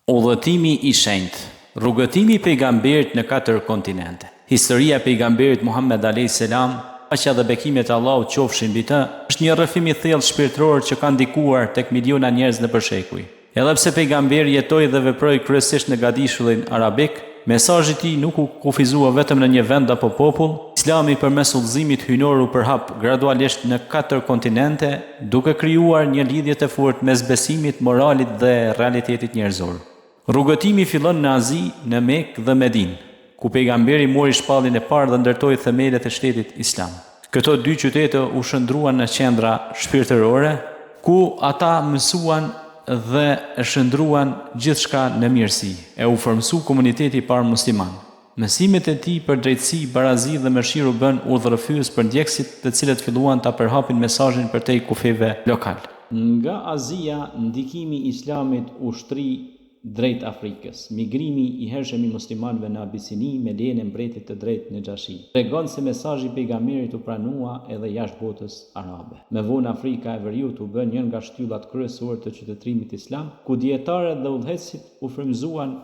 Udhëtimi i shenjtë. Rrugëtimi i pejgamberit në 4 kontinente. Historia e pejgamberit Muhammed a.s. paqja dhe bekimet e Allahut qofshin mbi të, është një rrëfim i thellë shpirtëror që ka ndikuar tek miliona njerëz nëpër shekuj. Edhe pse pejgamberi jetoi dhe veproi kryesisht në gadishullin arabik, mesazhi i tij nuk u kufizua vetëm në një vend apo popull. Islami përmes udhëzimit hyjnor u përhap gradualisht në 4 kontinente, duke krijuar një lidhje të fortë mes besimit, moralit dhe realitetit njerëzor. Rrugëtimi fillon në Azi, në Mekë dhe Medinë, ku pejgamberi mori shpallin e parë dhe ndërtoi themelet e shtetit islam. Këto 2 qytete u shndruan në qendra shpirtërore, ku ata mësuan dhe e shndruan gjithçka në mirësi, e u formsu komuniteti i parë musliman. Mësimet e tij për drejtësi, barazi dhe mëshirë u bën udhërrëfyes për ndjekësit, të cilët filluan ta përhapin mesazhin përtej kufijve lokal. Nga Azia, ndikimi i islamit u shtri drejt Afrikës. Migrimi i hershëm i muslimanëve në Abisini me lejen e mbretit të drejtë Nexhashi tregon se mesazhi i pejgamberit u pranua edhe jashtë botës arabe. Me vonë Afrika e Veriut u bë një nga shtyllat kryesore të qytetërimit islam, ku dietarët dhe udhëheqësit u frymëzuan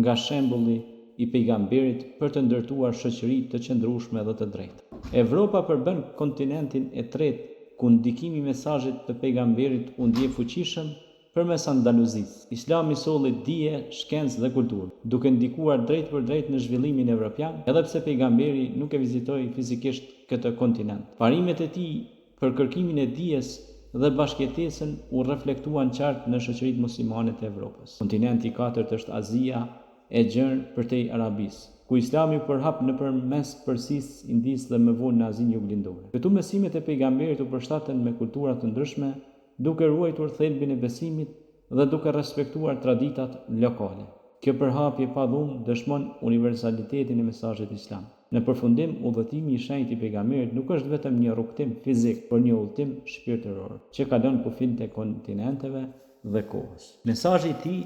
nga shembulli i pejgamberit për të ndërtuar shoqëri të qëndrueshme dhe të drejtë. Evropa përbën kontinentin e tretë, ku ndikimi i mesazhit të pejgamberit u ndje fuqishëm përmes Andaluzisë. Islami solli dije, shkencë dhe kulturë, duke ndikuar drejt për drejt në zhvillimin evropian, edhe pse pejgamberi nuk e vizitoi fizikisht këtë kontinent. Parimet e tij për kërkimin e dijes dhe bashkëjetesën u reflektuan qartë në shoqëritë muslimane të Evropës. Kontinenti i katërt është Azia e gjerë përtej Arabisë, ku Islami u përhap nëpërmes Persisë, Indisë dhe më vonë në Azinë Juglindore. Këtu mësimet e pejgamberit u përshtaten me kultura të ndryshme, duke ruajtur thelbin e besimit dhe duke respektuar traditat lokale. Kjo përhapje pa dhunë dëshmon universalitetin e mesazhit islam. Në përfundim, udhëtimi i shenjtë i pejgamberit nuk është vetëm një rrugtim fizik, por një udhëtim shpirtëror, që kalon kufijtë e kontinenteve dhe kohës. Mesazhi i tij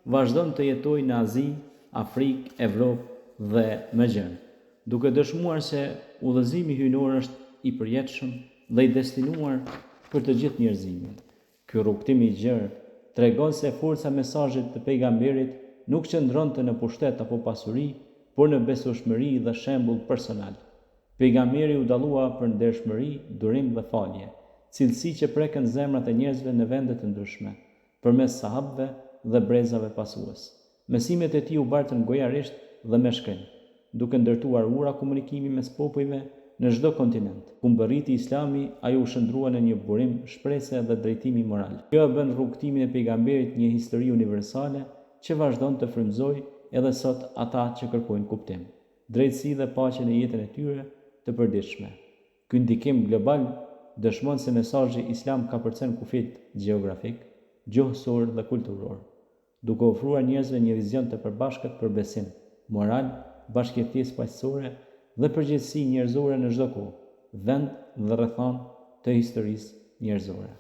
vazhdon të jetojë në Azi, Afrikë, Evropë dhe më gjerë, duke dëshmuar se udhëzimi hyjnor është i përjetshëm dhe i destinuar për të gjithë njerëzimin. Ky rrugtim i gjerë tregon se forca e mesazhit të pejgamberit nuk qëndronte në pushtet apo pasuri, por në besueshmëri dhe shembull personal. Pejgamberi u dallua për ndershmëri, durim dhe falje, cilësi që preken zemrat e njerëzve në vende të ndryshme, përmes sahabëve dhe brezave pasues. Mësimet e tij u bartën gojarisht dhe me shkrim, duke ndërtuar ura komunikimi mes popujve në çdo kontinent. Ku mbërriti Islami, ai u shndrua në një burim shprehse dhe drejtimi moral. Kjo e bën rrugtimin e pejgamberit një histori universale që vazhdon të frymëzojë edhe sot ata që kërkojnë kuptim, drejtësi dhe paqe në jetën e tyre të përditshme. Ky ndikim global dëshmon se mesazhi islam ka përcen kufijt gjeografik, gjuhësor dhe kulturor, duke ofruar njerëzve një vizion të përbashkët për besim, moral, bashkëjetesë paqësore dhe përgjegjësi njerëzore në çdo kohë, vend dhe rrethon të historisë njerëzore.